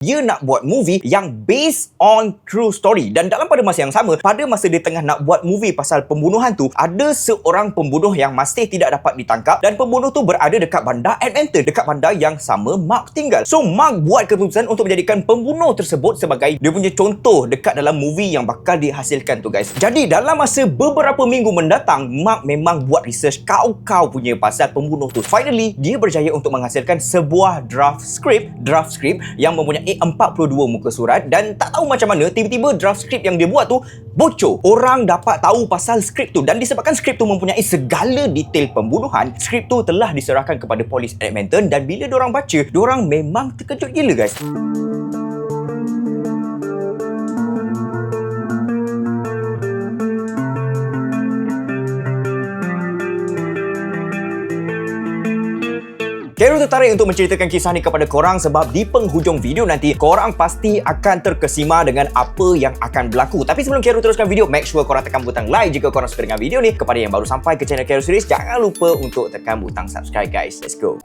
Dia nak buat movie yang based on true story. Dan dalam pada masa yang sama, pada masa dia tengah nak buat movie pasal pembunuhan tu, ada seorang pembunuh yang masih tidak dapat ditangkap dan pembunuh tu berada dekat bandar Edmonton, dekat bandar yang sama Mark tinggal. So Mark buat keputusan untuk menjadikan pembunuh tersebut sebagai dia punya contoh dekat dalam movie yang bakal dihasilkan tu, guys. Jadi dalam masa beberapa minggu mendatang, Mark memang buat research kau punya pasal pembunuh tu. Finally, dia berjaya untuk menghasilkan sebuah draft script yang mempunyai 42 muka surat, dan tak tahu macam mana tiba-tiba draft script yang dia buat tu bocor. Orang dapat tahu pasal skrip tu, dan disebabkan skrip tu mempunyai segala detail pembunuhan, skrip tu telah diserahkan kepada polis Edmonton, dan bila diorang baca, diorang memang terkejut gila, guys. Carol tertarik untuk menceritakan kisah ni kepada korang sebab di penghujung video nanti korang pasti akan terkesima dengan apa yang akan berlaku. Tapi sebelum Carol teruskan video, make sure korang tekan butang like jika korang suka dengan video ni. Kepada yang baru sampai ke channel Carol Series, jangan lupa untuk tekan butang subscribe, guys. Let's go.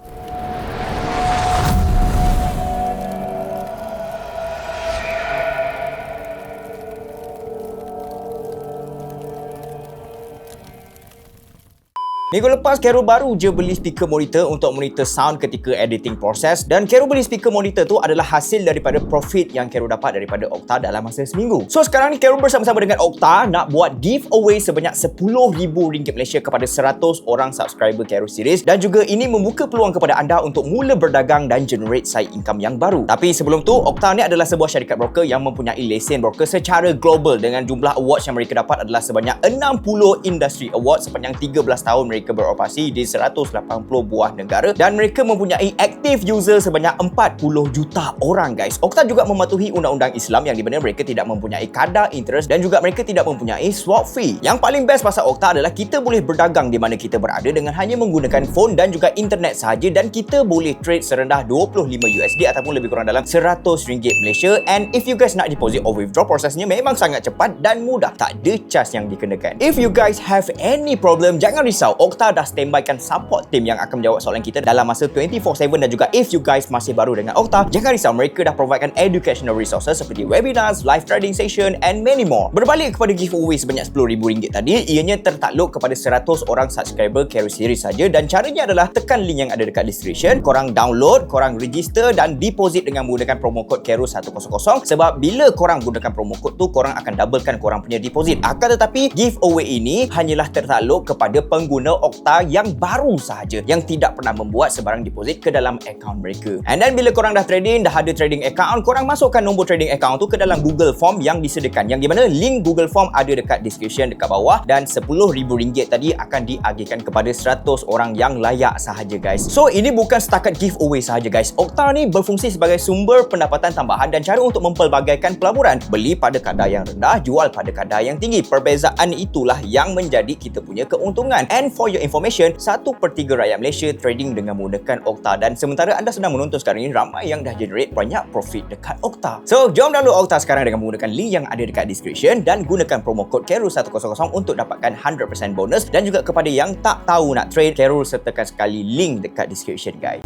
Minggu lepas, Carol baru je beli speaker monitor untuk monitor sound ketika editing proses, dan Carol beli speaker monitor tu adalah hasil daripada profit yang Carol dapat daripada Okta dalam masa seminggu. So sekarang ni Carol bersama-sama dengan Okta nak buat giveaway sebanyak RM10,000 Malaysia kepada 100 orang subscriber Carol Series, dan juga ini membuka peluang kepada anda untuk mula berdagang dan generate side income yang baru. Tapi sebelum tu, Okta ni adalah sebuah syarikat broker yang mempunyai lesen broker secara global, dengan jumlah awards yang mereka dapat adalah sebanyak 60 industry awards sepanjang 13 tahun mereka beroperasi di 180 buah negara, dan mereka mempunyai active user sebanyak 40 juta orang, guys. Okta juga mematuhi undang-undang Islam yang di mana mereka tidak mempunyai kadar interest dan juga mereka tidak mempunyai swap fee. Yang paling best pasal Okta adalah kita boleh berdagang di mana kita berada dengan hanya menggunakan phone dan juga internet sahaja, dan kita boleh trade serendah 25 USD ataupun lebih kurang dalam RM100 Malaysia. And if you guys nak deposit or withdraw, prosesnya memang sangat cepat dan mudah, tak ada charge yang dikenakan. If you guys have any problem, jangan risau, Okta dah standbykan support team yang akan menjawab soalan kita dalam masa 24/7, dan juga if you guys masih baru dengan Okta, jangan risau, mereka dah providekan educational resources seperti webinars, live trading session and many more. Berbalik kepada giveaway sebanyak RM10,000 tadi, ianya tertakluk kepada 100 orang subscriber Carol Series saja, dan caranya adalah tekan link yang ada dekat description, korang download, korang register dan deposit dengan menggunakan promo code Carol100, sebab bila korang gunakan promo code tu, korang akan doublekan korang punya deposit. Akan tetapi giveaway ini hanyalah tertakluk kepada pengguna Okta yang baru sahaja, yang tidak pernah membuat sebarang deposit ke dalam akaun mereka. And then bila korang dah trading, dah ada trading account, korang masukkan nombor trading account tu ke dalam Google Form yang disediakan, yang di mana link Google Form ada dekat description dekat bawah, dan RM10,000 tadi akan diagihkan kepada 100 orang yang layak sahaja, guys. So ini bukan setakat giveaway sahaja, guys. Okta ni berfungsi sebagai sumber pendapatan tambahan dan cara untuk mempelbagaikan pelaburan. Beli pada kadar yang rendah, jual pada kadar yang tinggi. Perbezaan itulah yang menjadi kita punya keuntungan. And for your information, 1/3 rakyat Malaysia trading dengan menggunakan Okta, dan sementara anda sedang menonton sekarang ini, ramai yang dah generate banyak profit dekat Okta. So jom download Okta sekarang dengan menggunakan link yang ada dekat description, dan gunakan promo code Carol100 untuk dapatkan 100% bonus. Dan juga kepada yang tak tahu nak trade, Carol sertakan sekali link dekat description, guys.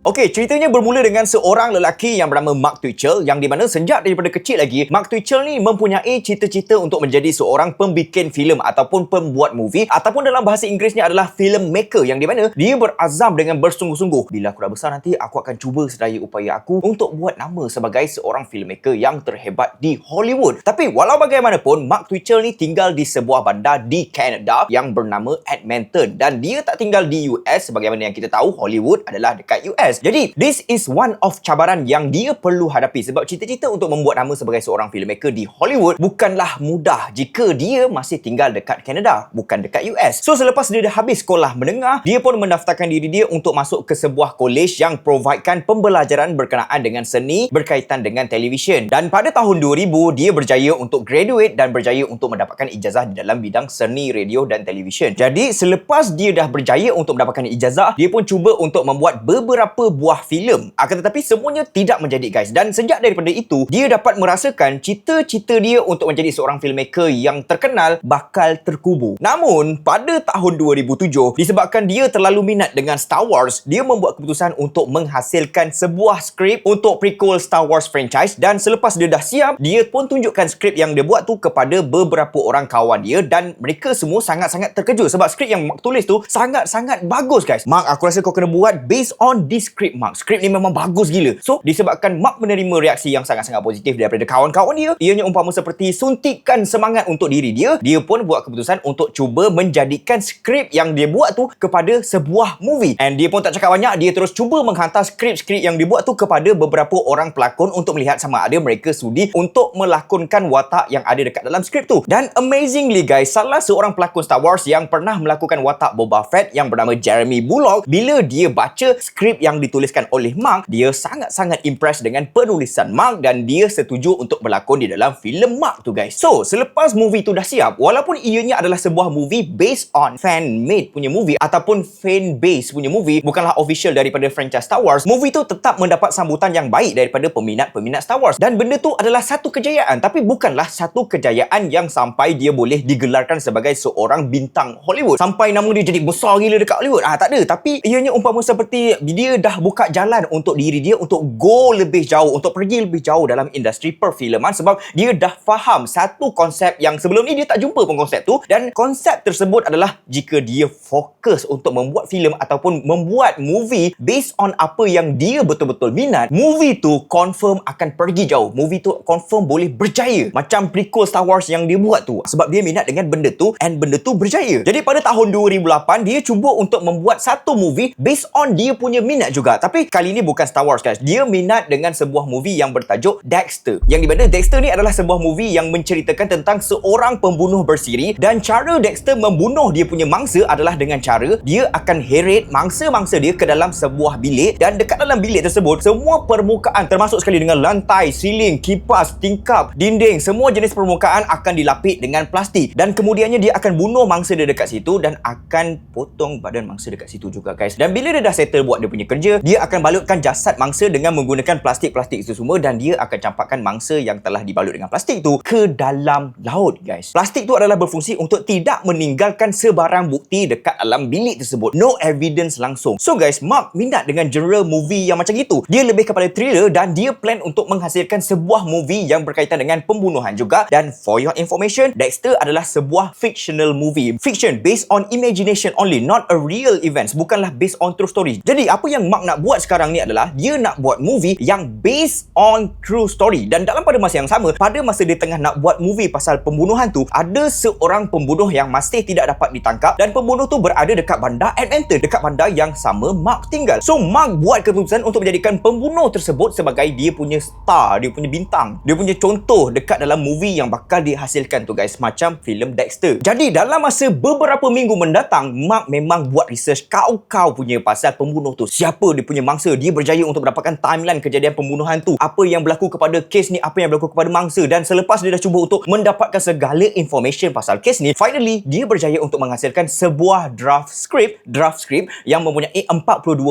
Okey, ceritanya bermula dengan seorang lelaki yang bernama Mark Twitchell, yang di mana sejak daripada kecil lagi, Mark Twitchell ni mempunyai cita-cita untuk menjadi seorang pembikin filem ataupun pembuat movie, ataupun dalam bahasa Inggerisnya adalah filmmaker, yang di mana dia berazam dengan bersungguh-sungguh, bila aku dah besar nanti, aku akan cuba sedaya upaya aku untuk buat nama sebagai seorang filmmaker yang terhebat di Hollywood. Tapi walau bagaimanapun, Mark Twitchell ni tinggal di sebuah bandar di Canada yang bernama Edmonton, dan dia tak tinggal di US sebagaimana yang kita tahu Hollywood adalah dekat US. Jadi, this is one of cabaran yang dia perlu hadapi, sebab cita-cita untuk membuat nama sebagai seorang filmmaker di Hollywood bukanlah mudah jika dia masih tinggal dekat Canada, bukan dekat US. So, selepas dia dah habis sekolah menengah, dia pun mendaftarkan diri dia untuk masuk ke sebuah college yang providekan pembelajaran berkenaan dengan seni berkaitan dengan televisyen. Dan pada tahun 2000, dia berjaya untuk graduate dan berjaya untuk mendapatkan ijazah di dalam bidang seni radio dan televisyen. Jadi, selepas dia dah berjaya untuk mendapatkan ijazah, dia pun cuba untuk membuat beberapa buah filem. Akan tetapi semuanya tidak menjadi guys. Dan sejak daripada itu, dia dapat merasakan cita-cita dia untuk menjadi seorang filmmaker yang terkenal bakal terkubur. Namun, pada tahun 2007, disebabkan dia terlalu minat dengan Star Wars, dia membuat keputusan untuk menghasilkan sebuah skrip untuk prequel Star Wars franchise. Dan selepas dia dah siap, dia pun tunjukkan skrip yang dia buat tu kepada beberapa orang kawan dia dan mereka semua sangat-sangat terkejut sebab skrip yang Mark tulis tu sangat-sangat bagus guys. Mark, aku rasa kau kena buat based on this script Mark. Skrip ni memang bagus gila. So, disebabkan Mark menerima reaksi yang sangat-sangat positif daripada kawan-kawan dia, ianya umpama seperti suntikan semangat untuk diri dia, dia pun buat keputusan untuk cuba menjadikan skrip yang dia buat tu kepada sebuah movie. And dia pun tak cakap banyak, dia terus cuba menghantar skrip-skrip yang dia buat tu kepada beberapa orang pelakon untuk melihat sama ada mereka sudi untuk melakonkan watak yang ada dekat dalam skrip tu. Dan amazingly guys, salah seorang pelakon Star Wars yang pernah melakukan watak Boba Fett yang bernama Jeremy Bullock, bila dia baca skrip yang dituliskan oleh Mark, dia sangat-sangat impressed dengan penulisan Mark dan dia setuju untuk berlakon di dalam filem Mark tu guys. So, selepas movie tu dah siap, walaupun ianya adalah sebuah movie based on fan-made punya movie ataupun fan-based punya movie, bukanlah official daripada franchise Star Wars, movie tu tetap mendapat sambutan yang baik daripada peminat-peminat Star Wars. Dan benda tu adalah satu kejayaan, tapi bukanlah satu kejayaan yang sampai dia boleh digelarkan sebagai seorang bintang Hollywood, sampai nama dia jadi besar gila dekat Hollywood. Tak ada. Tapi ianya umpama seperti dia dah buka jalan untuk diri dia untuk go lebih jauh, untuk pergi lebih jauh dalam industri perfilman sebab dia dah faham satu konsep yang sebelum ni dia tak jumpa pun konsep tu. Dan konsep tersebut adalah jika dia fokus untuk membuat filem ataupun membuat movie based on apa yang dia betul-betul minat, movie tu confirm akan pergi jauh. Movie tu confirm boleh berjaya macam prequel Star Wars yang dia buat tu sebab dia minat dengan benda tu and benda tu berjaya. Jadi pada tahun 2008 dia cuba untuk membuat satu movie based on dia punya minat juga, tapi kali ni bukan Star Wars guys. Dia minat dengan sebuah movie yang bertajuk Dexter, yang di mana Dexter ni adalah sebuah movie yang menceritakan tentang seorang pembunuh bersiri dan cara Dexter membunuh dia punya mangsa adalah dengan cara dia akan heret mangsa-mangsa dia ke dalam sebuah bilik dan dekat dalam bilik tersebut semua permukaan termasuk sekali dengan lantai, siling, kipas, tingkap, dinding, semua jenis permukaan akan dilapik dengan plastik dan kemudiannya dia akan bunuh mangsa dia dekat situ dan akan potong badan mangsa dekat situ juga guys. Dan bila dia dah settle buat dia punya kerja, dia akan balutkan jasad mangsa dengan menggunakan plastik-plastik itu semua dan dia akan campakkan mangsa yang telah dibalut dengan plastik tu ke dalam laut guys. Plastik tu adalah berfungsi untuk tidak meninggalkan sebarang bukti dekat dalam bilik tersebut. No evidence langsung. So guys, Mark minat dengan genre movie yang macam itu. Dia lebih kepada thriller dan dia plan untuk menghasilkan sebuah movie yang berkaitan dengan pembunuhan juga. Dan for your information, Dexter adalah sebuah fictional movie. Fiction based on imagination only, not a real events. Bukanlah based on true story. Jadi apa yang Mark nak buat sekarang ni adalah dia nak buat movie yang based on true story. Dan dalam pada masa yang sama, pada masa dia tengah nak buat movie pasal pembunuhan tu, ada seorang pembunuh yang masih tidak dapat ditangkap dan pembunuh tu berada dekat bandar Atlanta, dekat bandar yang sama Mark tinggal. So Mark buat keputusan untuk menjadikan pembunuh tersebut sebagai dia punya star, dia punya bintang, dia punya contoh dekat dalam movie yang bakal dihasilkan tu guys, macam filem Dexter. Jadi dalam masa beberapa minggu mendatang, Mark memang buat research kau-kau punya pasal pembunuh tu. Siapa dia punya mangsa, dia berjaya untuk mendapatkan timeline kejadian pembunuhan tu, apa yang berlaku kepada kes ni, apa yang berlaku kepada mangsa. Dan selepas dia dah cuba untuk mendapatkan segala information pasal kes ni, finally dia berjaya untuk menghasilkan sebuah draft script yang mempunyai 42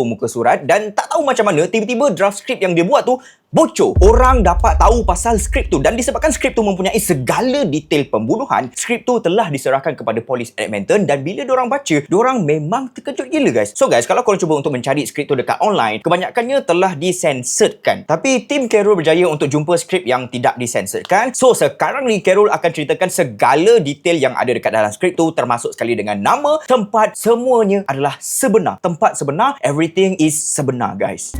muka surat. Dan tak tahu macam mana tiba-tiba draft script yang dia buat tu bocor. Orang dapat tahu pasal skrip tu dan disebabkan skrip tu mempunyai segala detail pembunuhan, skrip tu telah diserahkan kepada polis Edmonton dan bila diorang baca, diorang memang terkejut gila guys. So guys, kalau korang cuba untuk mencari skrip tu dekat online, kebanyakannya telah disensorkan. Tapi tim Carol berjaya untuk jumpa skrip yang tidak disensorkan. So sekarang ni Carol akan ceritakan segala detail yang ada dekat dalam skrip tu, termasuk sekali dengan nama, tempat, semuanya adalah sebenar. Tempat sebenar, everything is sebenar guys.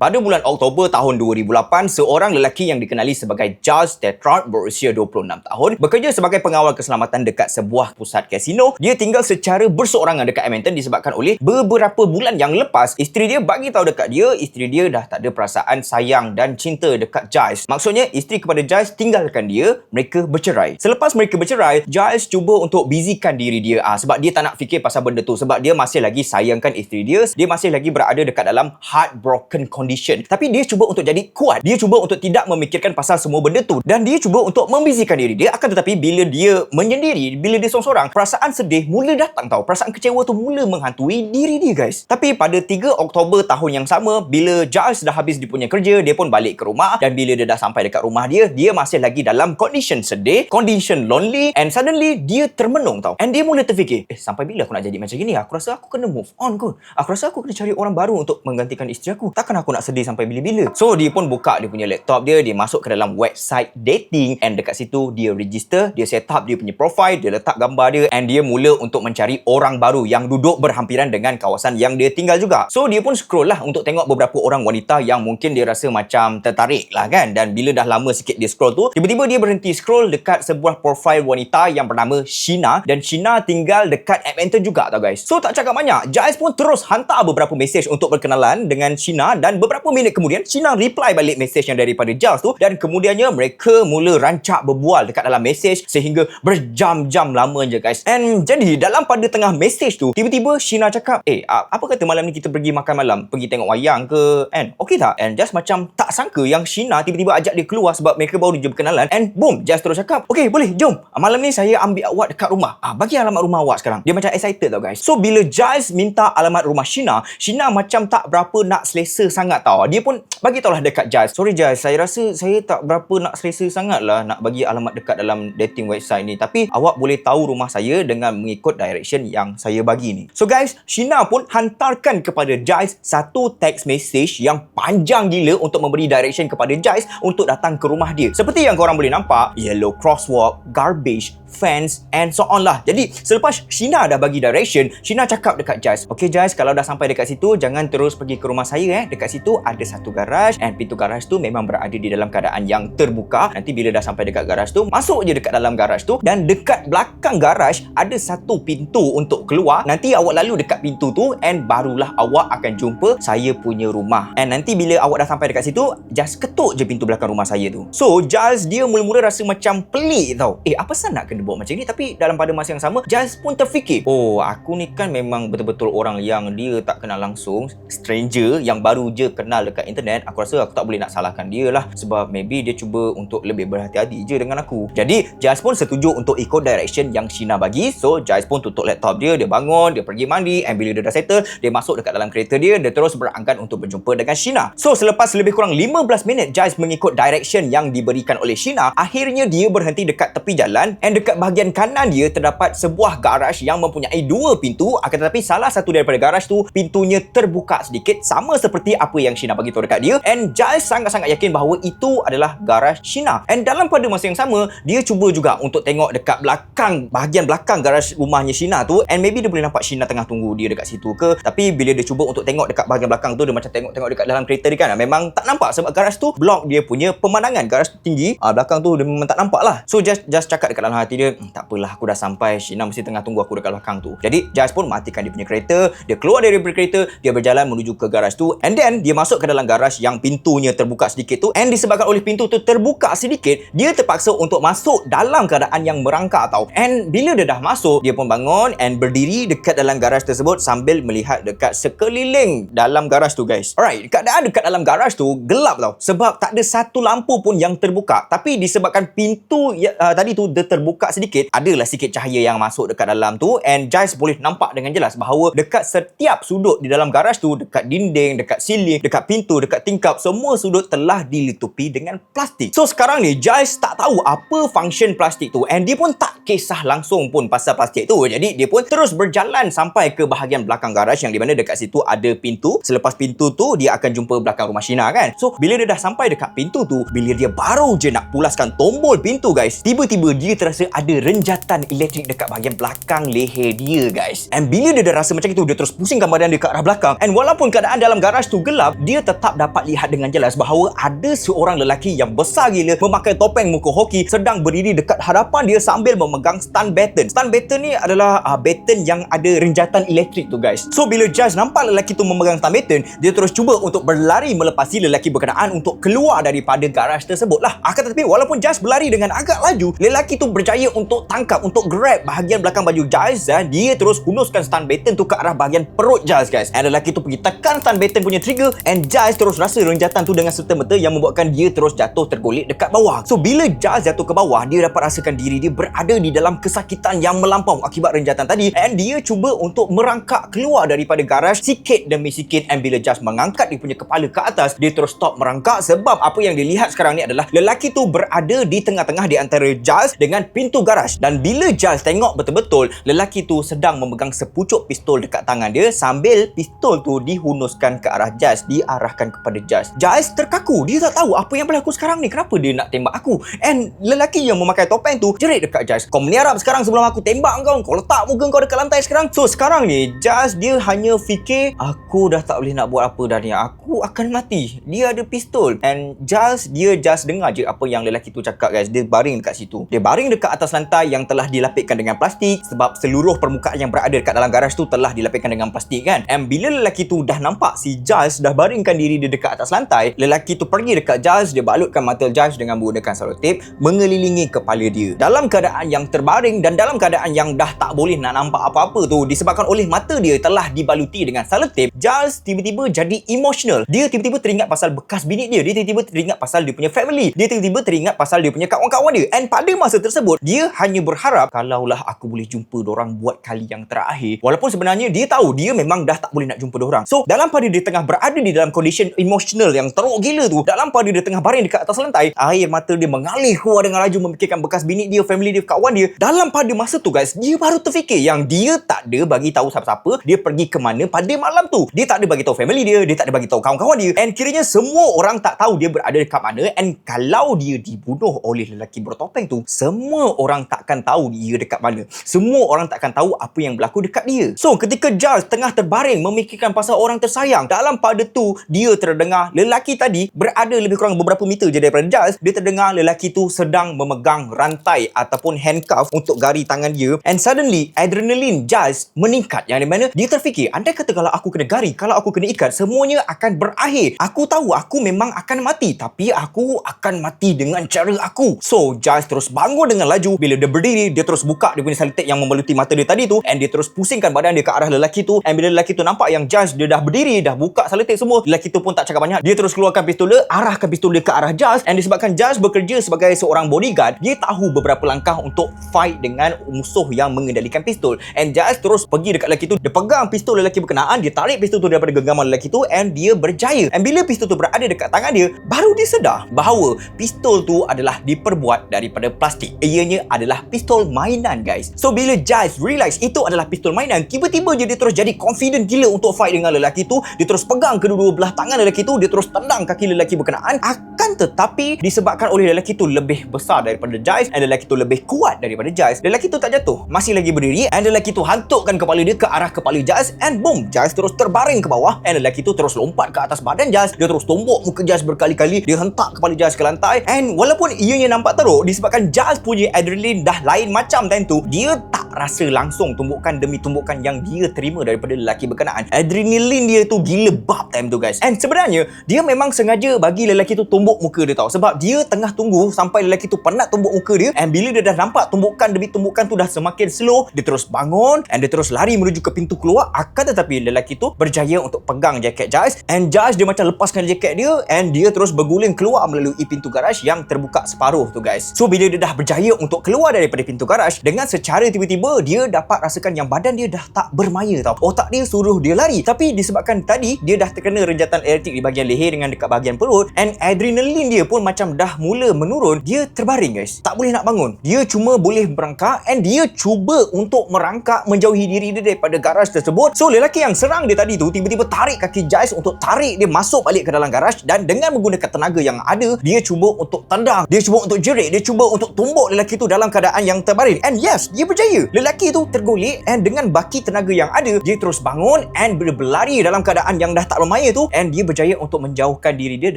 Pada bulan Oktober tahun 2008, seorang lelaki yang dikenali sebagai Giles Tetrard berusia 26 tahun bekerja sebagai pengawal keselamatan dekat sebuah pusat kasino. Dia tinggal secara berseorangan dekat Edmonton disebabkan oleh beberapa bulan yang lepas isteri dia bagi tahu dekat dia, isteri dia dah tak ada perasaan sayang dan cinta dekat Giles. Maksudnya isteri kepada Giles tinggalkan dia, mereka bercerai. Selepas mereka bercerai, Giles cuba untuk busykan diri dia sebab dia tak nak fikir pasal benda tu, sebab dia masih lagi sayangkan isteri dia, dia masih lagi berada dekat dalam heartbroken condition. condition. Tapi dia cuba untuk jadi kuat. Dia cuba untuk tidak memikirkan pasal semua benda tu. Dan dia cuba untuk membizikan diri dia. Akan tetapi bila dia menyendiri, bila dia seorang-seorang, perasaan sedih mula datang tau. Perasaan kecewa tu mula menghantui diri dia, guys. Tapi pada 3 Oktober tahun yang sama, bila Giles dah habis dia punya kerja, dia pun balik ke rumah. Dan bila dia dah sampai dekat rumah dia masih lagi dalam condition sedih, condition lonely, and suddenly dia termenung tau. And dia mula terfikir, sampai bila aku nak jadi macam gini? Aku rasa aku kena move on kot. Aku rasa aku kena cari orang baru untuk menggantikan isteri aku. Takkan aku nak sedih sampai bila-bila? So dia pun buka dia punya laptop dia masuk ke dalam website dating, and dekat situ dia register, dia set up dia punya profile, dia letak gambar dia, and dia mula untuk mencari orang baru yang duduk berhampiran dengan kawasan yang dia tinggal juga. So dia pun scroll lah untuk tengok beberapa orang wanita yang mungkin dia rasa macam tertarik lah kan. Dan bila dah lama sikit dia scroll tu, tiba-tiba dia berhenti scroll dekat sebuah profile wanita yang bernama Sheena, dan Sheena tinggal dekat Edmonton juga tau guys. So tak cakap banyak, Giles pun terus hantar beberapa mesej untuk berkenalan dengan Sheena, dan beberapa minit kemudian Sheena reply balik mesej yang daripada Giles tu, dan kemudiannya mereka mula rancak berbual dekat dalam mesej sehingga berjam-jam lama je guys. And jadi dalam pada tengah mesej tu, tiba-tiba Sheena cakap, apa kata malam ni kita pergi makan malam, pergi tengok wayang ke, and okey tak? And Giles macam tak sangka yang Sheena tiba-tiba ajak dia keluar sebab mereka baru je berkenalan. And boom, Giles terus cakap, okey boleh, jom, malam ni saya ambil awak dekat rumah, bagi alamat rumah awak sekarang. Dia macam excited tau guys. So bila Giles minta alamat rumah Sheena macam tak berapa nak selesa sangat tau. Dia pun bagi tahulah dekat Giles, sorry Giles, saya rasa saya tak berapa nak selesa sangat lah nak bagi alamat dekat dalam dating website ni, tapi awak boleh tahu rumah saya dengan mengikut direction yang saya bagi ni. So guys, Sheena pun hantarkan kepada Giles satu text message yang panjang gila untuk memberi direction kepada Giles untuk datang ke rumah dia. Seperti yang korang boleh nampak, yellow crosswalk, garbage, fence, and so on lah. Jadi selepas Sheena dah bagi direction, Sheena cakap dekat Giles, okay Giles, kalau dah sampai dekat situ jangan terus pergi ke rumah saya. Dekat situ ada satu garaj, and pintu garaj tu memang berada di dalam keadaan yang terbuka. Nanti bila dah sampai dekat garaj tu, masuk je dekat dalam garaj tu, dan dekat belakang garaj ada satu pintu untuk keluar. Nanti awak lalu dekat pintu tu, and barulah awak akan jumpa saya punya rumah. And nanti bila awak dah sampai dekat situ, just ketuk je pintu belakang rumah saya tu. So Giles dia mula-mula rasa macam pelik tau. Apa sah nak kena buat macam ni? Tapi dalam pada masa yang sama, Giles pun terfikir, aku ni kan memang betul-betul orang yang dia tak kenal langsung, stranger yang baru je kenal dekat internet. Aku rasa aku tak boleh nak salahkan dia lah, sebab maybe dia cuba untuk lebih berhati-hati je dengan aku. Jadi Giles pun setuju untuk ikut direction yang Sheena bagi. So Giles pun tutup laptop dia bangun, dia pergi mandi, and bila dia dah settle, dia masuk dekat dalam kereta dia terus berangkat untuk berjumpa dengan Sheena. So selepas lebih kurang 15 minit Giles mengikut direction yang diberikan oleh Sheena, akhirnya dia berhenti dekat tepi jalan, and dekat bahagian kanan dia terdapat sebuah garaj yang mempunyai 2 pintu. Akan tetapi salah satu daripada garaj tu pintunya terbuka sedikit, sama seperti apa yang Sheena bagi tahu dekat dia. And Giles sangat-sangat yakin bahawa itu adalah garaj Sheena. And dalam pada masa yang sama, dia cuba juga untuk tengok dekat belakang, bahagian belakang garaj rumahnya Sheena tu, and maybe dia boleh nampak Sheena tengah tunggu dia dekat situ ke. Tapi bila dia cuba untuk tengok dekat bahagian belakang tu, dia macam tengok-tengok dekat dalam kereta dia kan, memang tak nampak sebab garaj tu block dia punya pemandangan. Garaj tu tinggi, belakang tu dia memang tak nampak lah. So just cakap dekat dalam hati dia, tak apalah, aku dah sampai, Sheena mesti tengah tunggu aku dekat belakang tu. Jadi Giles pun matikan dia punya kereta, dia keluar dari kereta, dia berjalan menuju ke garaj tu, and then dia masuk ke dalam garaj yang pintunya terbuka sedikit tu, and disebabkan oleh pintu tu terbuka sedikit, dia terpaksa untuk masuk dalam keadaan yang merangkak tau. And bila dia dah masuk, dia pun bangun and berdiri dekat dalam garaj tersebut sambil melihat dekat sekeliling dalam garaj tu guys. Alright, keadaan dekat dalam garaj tu gelap tau, sebab tak ada satu lampu pun yang terbuka. Tapi disebabkan pintu tadi tu dia terbuka sedikit, adalah sikit cahaya yang masuk dekat dalam tu, and Giles boleh nampak dengan jelas bahawa dekat setiap sudut di dalam garaj tu, dekat dinding, dekat siling, dekat pintu, dekat tingkap, semua sudut telah dilitupi dengan plastik. So sekarang ni Giles tak tahu apa function plastik tu, and dia pun tak kisah langsung pun pasal plastik tu. Jadi dia pun terus berjalan sampai ke bahagian belakang garaj yang di mana dekat situ ada pintu. Selepas pintu tu, dia akan jumpa belakang rumah Sheena kan. So bila dia dah sampai dekat pintu tu, bila dia baru je nak pulaskan tombol pintu guys, tiba-tiba dia terasa ada renjatan elektrik dekat bahagian belakang leher dia guys. And bila dia dah rasa macam itu, dia terus pusingkan badan dia ke arah belakang. And walaupun keadaan dalam garaj tu gelap, dia tetap dapat lihat dengan jelas bahawa ada seorang lelaki yang besar gila memakai topeng muka hoki sedang berdiri dekat hadapan dia sambil memegang stun baton. Stun baton ni adalah baton yang ada renjatan elektrik tu guys. So bila Giles nampak lelaki tu memegang stun baton, dia terus cuba untuk berlari melepasi lelaki berkenaan untuk keluar daripada garaj tersebut lah. Akan tetapi walaupun Giles berlari dengan agak laju, lelaki tu berjaya untuk tangkap, untuk grab bahagian belakang baju Giles, dan dia terus hunuskan stun baton tu ke arah bahagian perut Giles guys. And lelaki tu pergi tekan stun baton punya trigger, and Giles terus rasa renjatan tu dengan serta-merta yang membuatkan dia terus jatuh tergolek dekat bawah. So bila Giles jatuh ke bawah, dia dapat rasakan diri dia berada di dalam kesakitan yang melampau akibat renjatan tadi, and dia cuba untuk merangkak keluar daripada garaj sikit demi sikit. And bila Giles mengangkat dia punya kepala ke atas, dia terus stop merangkak sebab apa yang dilihat sekarang ni adalah lelaki tu berada di tengah-tengah di antara Giles dengan pintu garaj. Dan bila Giles tengok betul-betul, lelaki tu sedang memegang sepucuk pistol dekat tangan dia sambil pistol tu dihunuskan ke arah Giles, diarahkan kepada Giles. Giles terkaku, dia tak tahu apa yang berlaku sekarang ni, kenapa dia nak tembak aku. And lelaki yang memakai topeng tu jerit dekat Giles, kau meniarap sekarang sebelum aku tembak kau letak muka kau dekat lantai sekarang. So sekarang ni Giles dia hanya fikir, aku dah tak boleh nak buat apa dah ni, aku akan mati, dia ada pistol. And Giles dia just dengar je apa yang lelaki tu cakap guys. Dia baring dekat situ, dia baring dekat atas lantai yang telah dilapikkan dengan plastik sebab seluruh permukaan yang berada dekat dalam garaj tu telah dilapikkan dengan plastik kan. And bila lelaki tu dah nampak si Giles dah baringkan diri dia dekat atas lantai, lelaki tu pergi dekat Giles, dia balutkan mata Giles dengan menggunakan selotip, mengelilingi kepala dia dalam keadaan yang terbaring dan dalam keadaan yang dah tak boleh nak nampak apa-apa tu disebabkan oleh mata dia telah dibaluti dengan selotip. Giles tiba-tiba jadi emotional, dia tiba-tiba teringat pasal bekas bini dia tiba-tiba teringat pasal dia punya family, dia tiba-tiba teringat pasal dia punya kawan-kawan dia. And pada masa tersebut dia hanya berharap kalaulah aku boleh jumpa dorang buat kali yang terakhir, walaupun sebenarnya dia tahu dia memang dah tak boleh nak jumpa dorang. So dalam pada dia tengah berada di dalam condition emotional yang teruk gila tu, dalam pada dia tengah baring dekat atas lantai, air mata dia mengalir keluar dengan laju memikirkan bekas bini dia, family dia, kawan dia. Dalam pada masa tu guys, dia baru terfikir yang dia tak ada bagi tahu siapa-siapa dia pergi ke mana pada malam tu. Dia tak ada bagi tahu family dia, dia tak ada bagi tahu kawan-kawan dia, and kiranya semua orang tak tahu dia berada dekat mana. And kalau dia dibunuh oleh lelaki bertopeng tu, semua orang takkan tahu dia dekat mana, semua orang takkan tahu apa yang berlaku dekat dia. So ketika Giles tengah terbaring memikirkan pasal orang tersayang, dalam pada tu dia terdengar lelaki tadi berada lebih kurang beberapa meter je daripada Giles. Dia terdengar lelaki tu sedang memegang rantai ataupun handcuff untuk gari tangan dia. And suddenly adrenalin Giles meningkat, yang di mana dia terfikir, andai kata kalau aku kena gari, kalau aku kena ikat, semuanya akan berakhir. Aku tahu aku memang akan mati, tapi aku akan mati dengan cara aku. So Giles terus bangun dengan laju. Bila dia berdiri, dia terus buka dia punya selotip yang membaluti mata dia tadi tu, and dia terus pusingkan badan dia ke arah lelaki tu. And bila lelaki tu nampak yang Giles dia dah berdiri, dah buka selotip semua, lelaki tu pun tak cakap banyak, dia terus keluarkan pistol dia, arahkan pistol dia ke arah Giles. And disebabkan Giles bekerja sebagai seorang bodyguard, dia tahu beberapa langkah untuk fight dengan musuh yang mengendalikan pistol. And Giles terus pergi dekat lelaki tu, dia pegang pistol lelaki berkenaan, dia tarik pistol tu daripada genggaman lelaki tu, and dia berjaya. And bila pistol tu berada dekat tangan dia, baru dia sedar bahawa pistol tu adalah diperbuat daripada plastik. Ianya adalah pistol mainan guys. So bila Giles realise itu adalah pistol mainan, tiba-tiba je dia terus jadi confident gila untuk fight dengan lelaki tu. Dia terus pegang kedua-dua belah tangan lelaki tu, dia terus tendang kaki lelaki berkenaan. Akan tetapi disebabkan oleh lelaki tu lebih besar daripada Giles, and lelaki tu lebih kuat daripada Giles, lelaki tu tak jatuh, masih lagi berdiri. And lelaki tu hantukkan kepala dia ke arah kepala Giles, and boom, Giles terus terbaring ke bawah. And lelaki tu terus lompat ke atas badan Giles, dia terus tumbuk muka Giles berkali-kali, dia hentak kepala Giles ke lantai. And walaupun ianya nampak teruk, disebabkan Giles punya adrenaline dah lain macam time tu, dia tak rasa langsung tumbukan demi tumbukan yang dia terima daripada lelaki berkenaan. Adrenalin dia tu gila bab time tu guys. And sebenarnya dia memang sengaja bagi lelaki tu tumbuk muka dia tau, sebab dia tengah tunggu sampai lelaki tu penat tumbuk muka dia. And bila dia dah nampak tumbukan demi tumbukan tu dah semakin slow, dia terus bangun and dia terus lari menuju ke pintu keluar. Akan tetapi lelaki tu berjaya untuk pegang jaket Giles, and Giles dia macam lepaskan jaket dia, and dia terus berguling keluar melalui pintu garaj yang terbuka separuh tu guys. So bila dia dah berjaya untuk keluar daripada pintu garaj, dengan secara tiba-tiba dia dapat rasakan yang badan dia dah tak bermaya tau. Otak dia suruh dia lari, tapi disebabkan tadi dia dah terkena renjatan elektrik di bahagian leher dengan dekat bahagian perut, and adrenalin dia pun macam dah mula menurun. Dia terbaring guys, tak boleh nak bangun. Dia cuma boleh merangkak, and dia cuba untuk merangkak menjauhi diri dia daripada garaj tersebut. So lelaki yang serang dia tadi tu tiba-tiba tarik kaki Giles untuk tarik dia masuk balik ke dalam garaj, dan dengan menggunakan tenaga yang ada, dia cuba untuk tendang, dia cuba untuk jerit, dia cuba untuk tumbuk lelaki tu dalam keadaan yang terbaring. And yes, dia berjaya. Lelaki tu tergolek, and dengan baki tenaga yang ada, dia terus bangun and berlari dalam keadaan yang dah tak bermaya tu, and dia berjaya untuk menjauhkan diri dia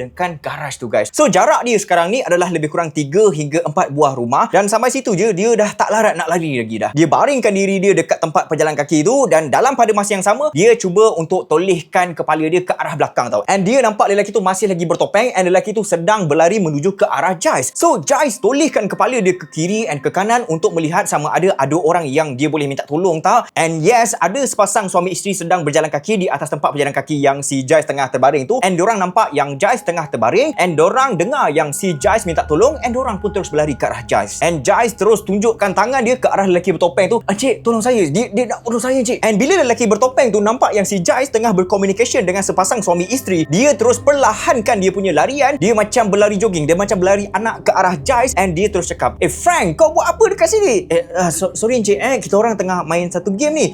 dengan garaj tu guys. guys. So jarak dia sekarang ni adalah lebih kurang 3 hingga 4 buah rumah, dan sampai situ je dia dah tak larat nak lari lagi dah. Dia baringkan diri dia dekat tempat pejalan kaki tu, dan dalam pada masa yang sama dia cuba untuk tolehkan kepala dia ke arah belakang tau. And dia nampak lelaki tu masih lagi bertopeng, and lelaki tu sedang berlari menuju ke arah Jais. So Jais tolehkan kepala dia ke kiri and ke kanan untuk melihat sama ada orang yang dia boleh minta tolong tak. And yes, ada sepasang suami isteri sedang berjalan kaki di atas tempat berjalan kaki yang si Jais tengah terbaring tu, and diorang nampak yang Jais tengah terbaring, and diorang dengar yang si Jais minta tolong, and diorang pun terus berlari ke arah Jais. And Jais terus tunjukkan tangan dia ke arah lelaki bertopeng tu. Encik, tolong saya. Dia nak bunuh saya, encik. And bila lelaki bertopeng tu nampak yang si Jais tengah bercommunication dengan sepasang suami isteri, dia terus perlahankan dia punya larian. Dia macam berlari jogging, dia macam berlari anak ke arah Jais, and dia terus cakap, Frank, kau buat apa dekat sini? Sorry encik, kita orang tengah main satu game ni.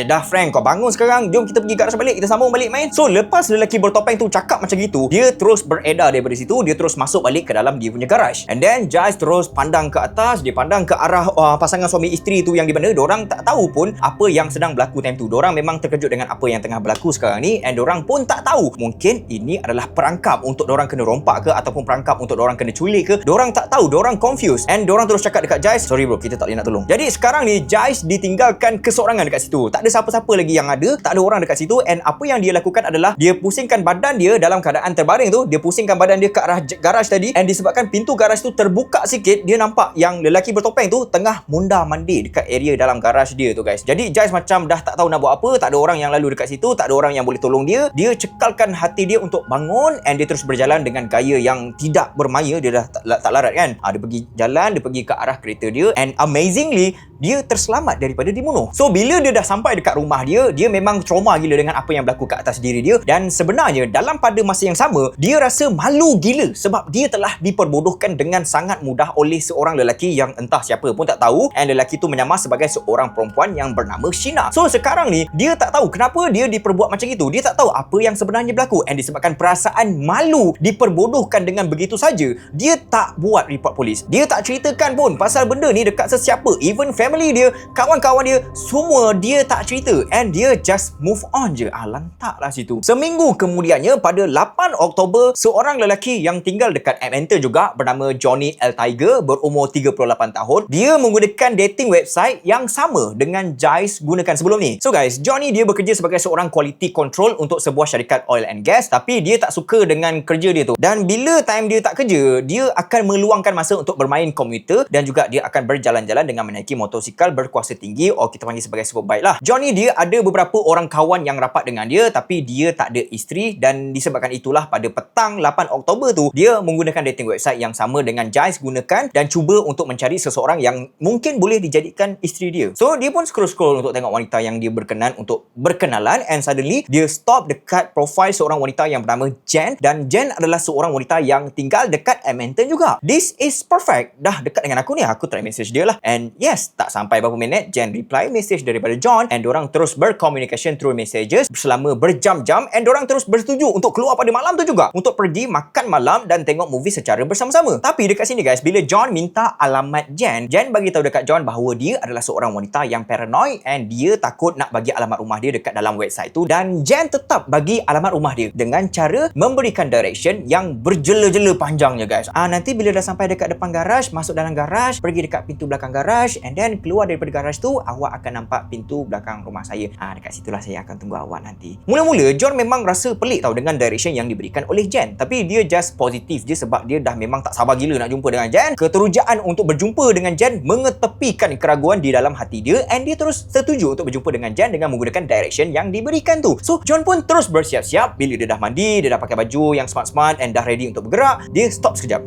Dah Frank, kau bangun sekarang. Jom kita pergi garaj balik, kita sambung balik main. So lepas lelaki bertopeng tu cakap macam gitu, dia terus beredar daripada situ. Dia terus masuk balik ke dalam dia punya garaj. And then Jais terus pandang ke atas. Dia pandang ke arah pasangan suami isteri tu yang di mana diorang tak tahu pun apa yang sedang berlaku time tu. Diorang memang terkejut dengan apa yang tengah berlaku sekarang ni, and diorang pun tak tahu mungkin ini adalah perangkap untuk diorang kena rompak ke, ataupun perangkap untuk diorang kena culik ke. Diorang tak tahu, diorang confused. And diorang terus cakap dekat Jais, sorry bro, kita tak boleh nak tolong. Jadi sekarang ni Jais ditinggalkan keseorangan dekat situ. Tak ada siapa-siapa lagi yang ada, tak ada orang dekat situ. And apa yang dia lakukan adalah dia pusingkan badan dia dalam keadaan terbaring tu. Dia pusingkan badan dia ke arah garaj tadi, and disebabkan pintu garaj tu terbuka sikit, dia nampak yang lelaki bertopeng tu tengah mundar mandir dekat area dalam garaj dia tu guys. Jadi Jais macam dah tak tahu nak buat apa. Tak ada orang yang lalu dekat situ, tak ada orang yang boleh tolong dia. Dia cekalkan hati dia untuk bangun, and dia terus berjalan dengan gaya yang tidak bermaya. Dia dah tak larat kan. Dia pergi jalan, dia pergi ke arah kereta dia, and amazingly dia terselamat daripada dibunuh. So bila dia dah sampai dekat rumah dia, dia memang trauma gila dengan apa yang berlaku kat atas diri dia. Dan sebenarnya dalam pada masa yang sama, dia rasa malu gila sebab dia telah diperbodohkan dengan sangat mudah oleh seorang lelaki yang entah siapa pun tak tahu, and lelaki tu menyamar sebagai seorang perempuan yang bernama Sheena. So sekarang ni dia tak tahu kenapa dia diperbuat macam itu. Dia tak tahu apa yang sebenarnya berlaku, and disebabkan perasaan malu diperbodohkan dengan begitu saja, dia tak buat report polis. Dia tak ceritakan pun pasal benda ni dekat sesiapa, even family dia, kawan-kawan dia, semua dia tak cerita, and dia just move on je. Lantaklah situ. Seminggu kemudiannya, pada 8 Oktober, seorang lelaki yang tinggal dekat Edmonton juga bernama Johnny L. Tiger, berumur 38 tahun. Dia menggunakan dating website yang sama dengan Jais gunakan sebelum ni. So guys, Johnny dia bekerja sebagai seorang quality control untuk sebuah syarikat oil and gas, tapi dia tak suka dengan kerja dia tu. Dan bila time dia tak kerja, dia akan meluangkan masa untuk bermain komputer, dan juga dia akan berjalan-jalan dengan menaiki motosikal berkuasa tinggi, atau kita panggil sebagai superbike lah. Johnny dia ada beberapa orang kawan yang rapat dengan dia, tapi dia tak ada isteri, dan disebabkan itulah pada petang 8 Oktober tu, dia menggunakan dating website yang sama dengan Jais gunakan, dan cuba untuk mencari seseorang yang mungkin boleh dijadikan isteri dia. So dia pun scroll-scroll untuk tengok wanita yang dia berkenan untuk berkenalan, and suddenly dia stop dekat profile seorang wanita yang bernama Jen, dan Jen adalah seorang wanita yang tinggal dekat Edmonton juga. This is perfect. Dah dekat dengan aku ni, aku try message dia lah. And yes, tak sampai berapa minit, Jen reply message daripada John, and diorang terus bercommunication through messages selama berjam-jam, and diorang terus bersetuju untuk keluar pada malam tu juga, untuk pergi makan malam dan tengok movie secara bersama-sama. Tapi dekat sini guys, bila John minta alamat Jen, Jen bagi tahu dekat John bahawa dia adalah seorang wanita yang paranoid, and dia takut nak bagi alamat rumah dia dekat dalam website tu. Dan Jen tetap bagi alamat rumah dia dengan cara memberikan direction yang berjela-jela panjangnya guys. Nanti bila dah sampai dekat depan garaj, masuk dalam garaj, pergi dekat pintu belakang garaj, and then keluar daripada garaj tu, awak akan nampak pintu belakang rumah saya. Dekat situlah saya akan tunggu awak nanti. Mula-mula John memang rasa pelik tau dengan direction yang diberikan oleh Jen, tapi dia just positif je sebab dia dah memang tak sabar gila nak jumpa dengan Jen. Keterujaan untuk berjumpa dengan Jen mengetepikan keraguan di dalam hati dia, and dia terus setuju untuk berjumpa dengan Jen dengan menggunakan direction yang diberikan tu. So John pun terus bersiap-siap. Bila dia dah mandi, dia dah pakai baju yang smart-smart and dah ready untuk bergerak, dia stop sekejap.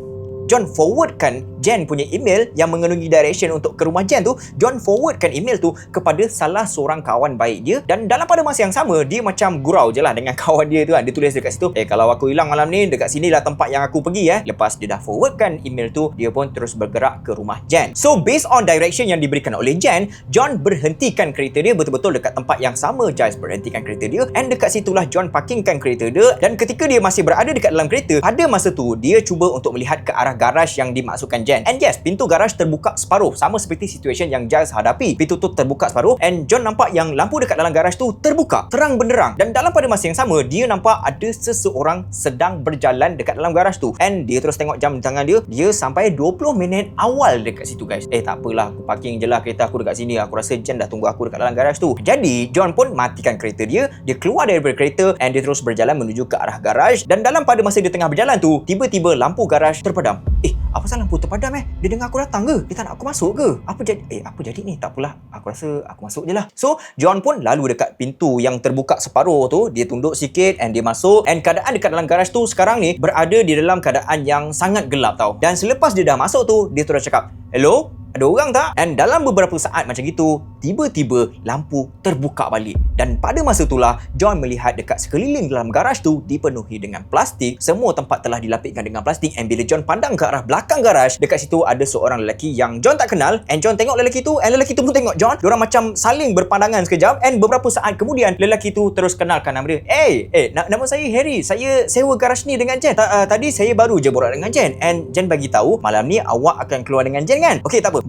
John forwardkan Jen punya email yang mengandungi direction untuk ke rumah Jen tu. John forwardkan email tu kepada salah seorang kawan baik dia, dan dalam pada masa yang sama, dia macam gurau je lah dengan kawan dia tu kan. Dia tulis dekat situ, kalau aku hilang malam ni, dekat sini lah tempat yang aku pergi. Lepas dia dah forwardkan email tu, dia pun terus bergerak ke rumah Jen. So based on direction yang diberikan oleh Jen, John berhentikan kereta dia betul-betul dekat tempat yang sama Jais berhentikan kereta dia, and dekat situlah John parkingkan kereta dia. Dan ketika dia masih berada dekat dalam kereta, pada masa tu dia cuba untuk melihat ke arah garaj yang dimaksudkan Jen. And yes, pintu garaj terbuka separuh, sama seperti situasi yang Giles hadapi. Pintu tu terbuka separuh and John nampak yang lampu dekat dalam garaj tu terbuka, terang benderang. Dan dalam pada masa yang sama, dia nampak ada seseorang sedang berjalan dekat dalam garaj tu. And dia terus tengok jam di tangan dia. Dia sampai 20 minit awal dekat situ, guys. Tak apalah, aku parking je lah kereta aku dekat sini. Aku rasa Jen dah tunggu aku dekat dalam garaj tu. Jadi John pun matikan kereta dia. Dia keluar daripada kereta and dia terus berjalan menuju ke arah garaj. Dan dalam pada masa dia tengah berjalan tu, tiba-tiba lampu garaj terpadam. Apa salah lampu terpadam? Dia dengar aku datang ke? Dia tak nak aku masuk ke? Apa jadi ni? Tak apalah, aku rasa aku masuk je lah. So John pun lalu dekat pintu yang terbuka separuh tu. Dia tunduk sikit and dia masuk. And keadaan dekat dalam garaj tu sekarang ni berada di dalam keadaan yang sangat gelap tau. Dan selepas dia dah masuk tu, dia terus cakap, "Hello? Ada orang tak?" And dalam beberapa saat macam gitu, tiba-tiba lampu terbuka balik. Dan pada masa itulah John melihat dekat sekeliling dalam garaj tu dipenuhi dengan plastik. Semua tempat telah dilapikkan dengan plastik. And bila John pandang ke arah belakang garaj, dekat situ ada seorang lelaki yang John tak kenal. And John tengok lelaki tu, and lelaki tu pun tengok John. Diorang macam saling berpandangan sekejap. And beberapa saat kemudian, lelaki tu terus kenalkan nama dia. Nama saya Harry. Saya sewa garaj ni dengan Jen. Tadi saya baru je borak dengan Jen. And Jen bagi tahu malam ni awak akan keluar dengan Jen kan? Okey, tak apa.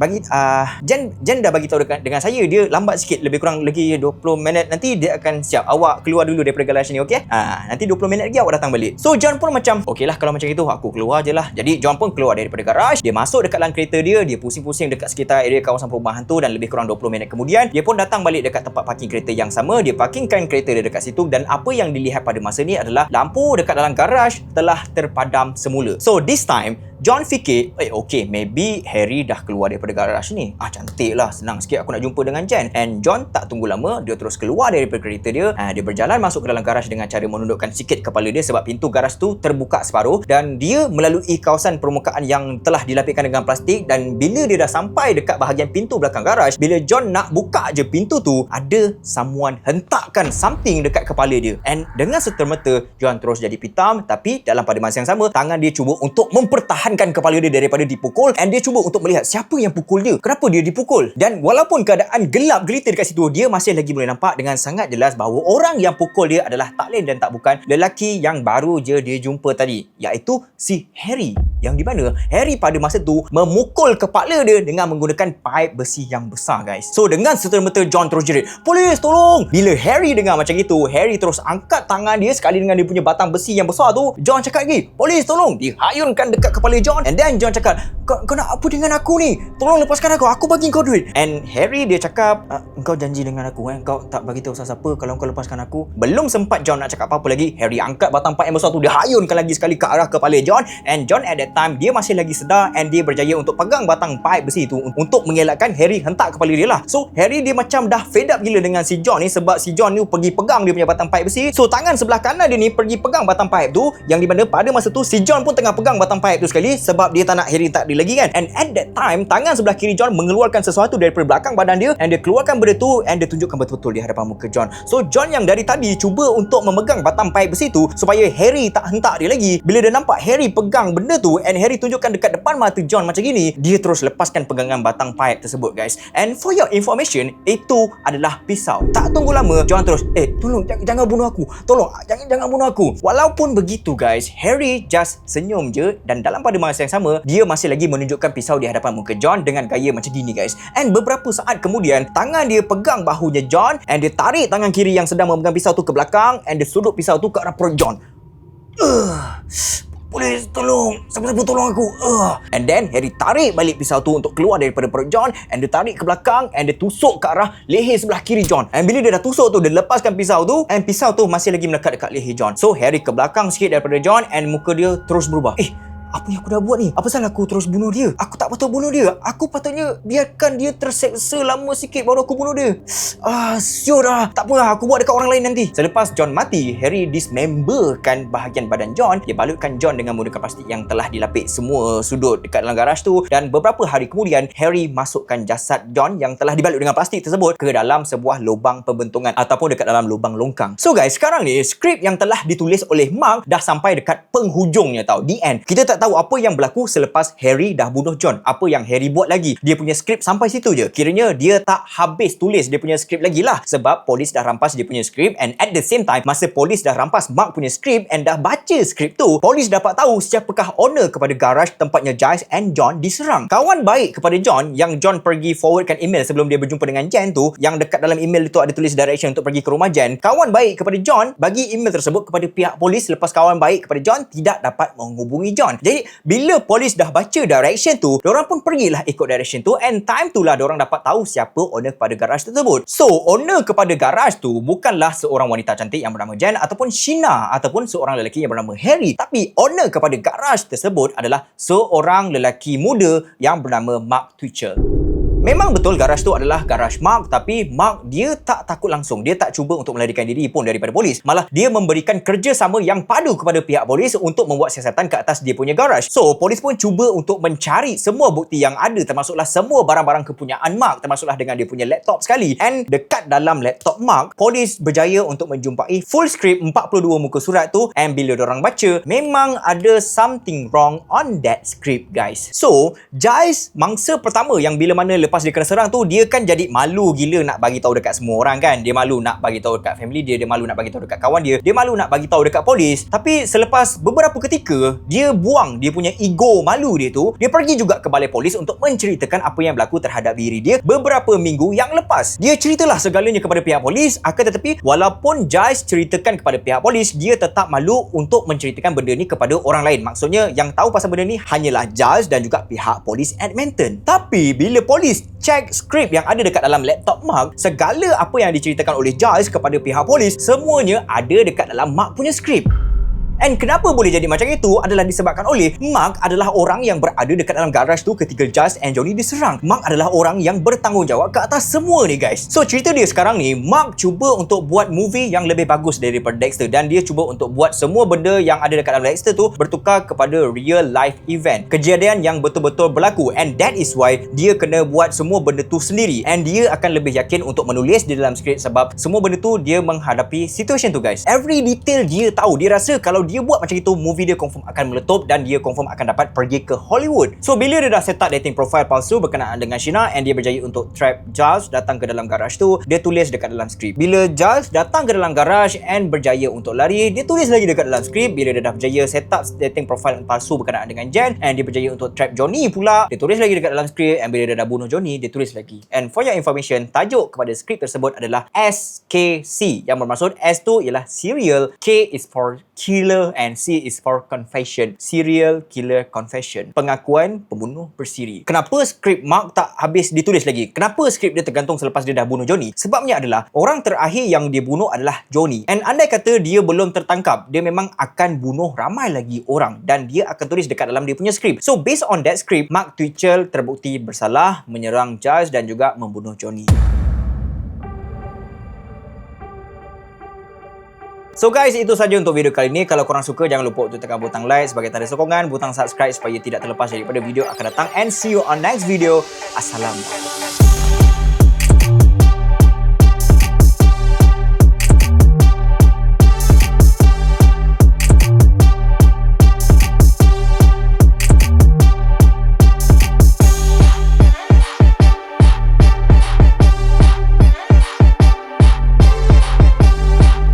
Jen dah bagi tahu dengan saya. Dia lambat sikit, lebih kurang lagi 20 minit nanti dia akan siap. Awak keluar dulu daripada garaj ni, okey? Nanti 20 minit lagi awak datang balik. So John pun macam, okeylah kalau macam itu aku keluar je lah. Jadi John pun keluar daripada garaj. Dia masuk dekat dalam kereta dia. Dia pusing-pusing dekat sekitar area kawasan perumahan tu. Dan lebih kurang 20 minit kemudian, dia pun datang balik dekat tempat parking kereta yang sama. Dia parkingkan kereta dia dekat situ. Dan apa yang dilihat pada masa ni adalah lampu dekat dalam garaj telah terpadam semula. So this time John fikir, okay, maybe Harry dah keluar daripada garaj ni. Cantik lah, senang sikit aku nak jumpa dengan Jen. And John tak tunggu lama, dia terus keluar daripada kereta dia. Dia berjalan masuk ke dalam garaj dengan cara menundukkan sikit kepala dia sebab pintu garaj tu terbuka separuh. Dan dia melalui kawasan permukaan yang telah dilapikkan dengan plastik. Dan bila dia dah sampai dekat bahagian pintu belakang garaj, bila John nak buka je pintu tu, ada someone hentakkan something dekat kepala dia. And dengan serta-merta, John terus jadi pitam. Tapi dalam pada masa yang sama, tangan dia cuba untuk mempertahankan kepala dia daripada dipukul. And dia cuba untuk melihat siapa yang pukul dia, kenapa dia dipukul. Dan walaupun keadaan gelap gelita dekat situ, dia masih lagi boleh nampak dengan sangat jelas bahawa orang yang pukul dia adalah tak lain dan tak bukan lelaki yang baru je dia jumpa tadi, iaitu si Harry. Yang di mana Harry pada masa tu memukul kepala dia dengan menggunakan paip besi yang besar, guys. So dengan serta-merta John terus jerit, "Polis, tolong!" Bila Harry dengar macam itu, Harry terus angkat tangan dia sekali dengan dia punya batang besi yang besar tu. John cakap lagi, "Polis, tolong!" Dihayunkan dekat kepala John. And then John cakap, Kau nak apa dengan aku ni? Tolong lepaskan aku bagi kau duit." And Harry dia cakap, "Engkau janji dengan aku kau tak bagi tahu siapa kalau kau lepaskan aku." Belum sempat John nak cakap apa-apa lagi, Harry angkat batang paip yang besar tu, dia hayunkan lagi sekali ke arah kepala John. And John at that time, dia masih lagi sedar. And dia berjaya untuk pegang batang paip besi tu untuk mengelakkan Harry hentak kepala dia lah. So Harry dia macam dah fed up gila dengan si John ni. Sebab si John ni pergi pegang dia punya batang paip besi. So tangan sebelah kanan dia ni pergi pegang batang paip tu. Yang di mana pada masa tu si John pun tengah pegang batang paip tu sekali. Sebab dia tak nak Harry tak dia lagi kan. And at that time, tangan sebelah kiri John mengeluarkan sesuatu daripada belakang badan dia. And dia keluarkan benda tu. And dia tunjukkan betul-betul di hadapan muka John. So John yang dari tadi cuba untuk memegang batang paip besi tu supaya Harry tak hentak dia lagi. Bila dia nampak Harry pegang benda tu and Harry tunjukkan dekat depan mata John macam gini, dia terus lepaskan pegangan batang paip tersebut, guys. And for your information, itu adalah pisau. Tak tunggu lama, John terus, tolong jangan bunuh aku. Tolong jangan bunuh aku. Walaupun begitu, guys, Harry just senyum je. Dan dalam pada masa yang sama, dia masih lagi menunjukkan pisau di hadapan muka John dengan gaya macam gini, guys. And beberapa saat kemudian, tangan dia pegang bahunya John. And dia tarik tangan kiri yang sedang memegang pisau tu ke belakang. And dia sudut pisau tu ke arah perut John. Polis, tolong. Siapa-siapa tolong aku. And then Harry tarik balik pisau tu untuk keluar daripada perut John. And dia tarik ke belakang. And dia tusuk ke arah leher sebelah kiri John. And bila dia dah tusuk tu, dia lepaskan pisau tu. And pisau tu masih lagi melekat dekat leher John. So Harry ke belakang sikit daripada John. And muka dia terus berubah. Apa yang aku dah buat ni? Apa salah aku terus bunuh dia? Aku tak patut bunuh dia. Aku patutnya biarkan dia terseksa lama sikit baru aku bunuh dia. Siur dah. Tak apa, aku buat dekat orang lain nanti. Selepas John mati, Harry dismemberkan bahagian badan John. Dia balutkan John dengan menggunakan plastik yang telah dilapik semua sudut dekat dalam garaj tu. Dan beberapa hari kemudian, Harry masukkan jasad John yang telah dibalut dengan plastik tersebut ke dalam sebuah lubang pembentungan ataupun dekat dalam lubang longkang. So guys, sekarang ni skrip yang telah ditulis oleh Mark dah sampai dekat penghujungnya tau. The end. Kita tak tak tahu apa yang berlaku selepas Harry dah bunuh John. Apa yang Harry buat lagi? Dia punya skrip sampai situ je. Kiranya dia tak habis tulis dia punya skrip lagi lah. Sebab polis dah rampas dia punya skrip, and at the same time, masa polis dah rampas Mark punya skrip and dah baca skrip tu, polis dapat tahu siapakah owner kepada garaj tempatnya Giles and John diserang. Kawan baik kepada John, yang John pergi forwardkan email sebelum dia berjumpa dengan Jen tu, yang dekat dalam email itu ada tulis direction untuk pergi ke rumah Jen. Kawan baik kepada John bagi email tersebut kepada pihak polis selepas kawan baik kepada John tidak dapat menghubungi John. Jadi bila polis dah baca direction tu, diorang pun pergilah ikut direction tu, and time tu lah diorang dapat tahu siapa owner kepada garaj tersebut. So owner kepada garaj tu bukanlah seorang wanita cantik yang bernama Jen ataupun Sheena ataupun seorang lelaki yang bernama Harry, tapi owner kepada garaj tersebut adalah seorang lelaki muda yang bernama Mark Twitchell. Memang betul garaj tu adalah garaj Mark, tapi Mark dia tak takut langsung. Dia tak cuba untuk melarikan diri pun daripada polis. Malah dia memberikan kerjasama yang padu kepada pihak polis untuk membuat siasatan ke atas dia punya garaj. So, polis pun cuba untuk mencari semua bukti yang ada, termasuklah semua barang-barang kepunyaan Mark, termasuklah dengan dia punya laptop sekali. And dekat dalam laptop Mark, polis berjaya untuk menjumpai full script 42 muka surat tu, and bila diorang baca, memang ada something wrong on that script, guys. So, Giles mangsa pertama yang bila mana lepas dia kena serang tu, dia kan jadi malu gila nak bagi tahu dekat semua orang kan. Dia malu nak bagi tahu dekat family dia malu nak bagi tahu dekat kawan dia malu nak bagi tahu dekat polis. Tapi selepas beberapa ketika, dia buang dia punya ego malu dia tu, dia pergi juga ke balai polis untuk menceritakan apa yang berlaku terhadap diri dia beberapa minggu yang lepas. Dia ceritalah segalanya kepada pihak polis, akan tetapi walaupun Giles ceritakan kepada pihak polis, dia tetap malu untuk menceritakan benda ni kepada orang lain. Maksudnya yang tahu pasal benda ni hanyalah Giles dan juga pihak polis Edmonton. Tapi bila polis cek skrip yang ada dekat dalam laptop Mark, segala apa yang diceritakan oleh Giles kepada pihak polis, semuanya ada dekat dalam Mark punya skrip. And kenapa boleh jadi macam itu adalah disebabkan oleh Mark adalah orang yang berada dekat dalam garaj tu ketika Giles and Johnny diserang. Mark adalah orang yang bertanggungjawab ke atas semua ni, guys. So cerita dia sekarang ni, Mark cuba untuk buat movie yang lebih bagus daripada Dexter, dan dia cuba untuk buat semua benda yang ada dekat dalam Dexter tu bertukar kepada real life event, kejadian yang betul-betul berlaku, and that is why dia kena buat semua benda tu sendiri, and dia akan lebih yakin untuk menulis di dalam skrip sebab semua benda tu dia menghadapi situation tu, guys. Every detail dia tahu. Dia rasa kalau dia buat macam itu, movie dia confirm akan meletup dan dia confirm akan dapat pergi ke Hollywood. So bila dia dah set up dating profile palsu berkenaan dengan Sheena, and dia berjaya untuk trap Giles datang ke dalam garaj tu, dia tulis dekat dalam skrip. Bila Giles datang ke dalam garaj and berjaya untuk lari, dia tulis lagi dekat dalam skrip. Bila dia dah berjaya set up dating profile palsu berkenaan dengan Jen, and dia berjaya untuk trap Johnny pula, dia tulis lagi dekat dalam skrip. And bila dia dah bunuh Johnny, dia tulis lagi. And for your information, tajuk kepada skrip tersebut adalah SKC, yang bermaksud S tu ialah serial, K is for killer, and C is for confession. Serial killer confession. Pengakuan pembunuh bersiri. Kenapa skrip Mark tak habis ditulis lagi? Kenapa skrip dia tergantung selepas dia dah bunuh Johnny? Sebabnya adalah orang terakhir yang dia bunuh adalah Johnny. And andai kata dia belum tertangkap, dia memang akan bunuh ramai lagi orang, dan dia akan tulis dekat dalam dia punya skrip. So based on that script, Mark Twitchell terbukti bersalah menyerang Giles dan juga membunuh Johnny. So guys, itu saja untuk video kali ini. Kalau korang suka, jangan lupa untuk tekan butang like sebagai tanda sokongan, butang subscribe supaya tidak terlepas daripada video akan datang, and see you on next video. Assalamualaikum.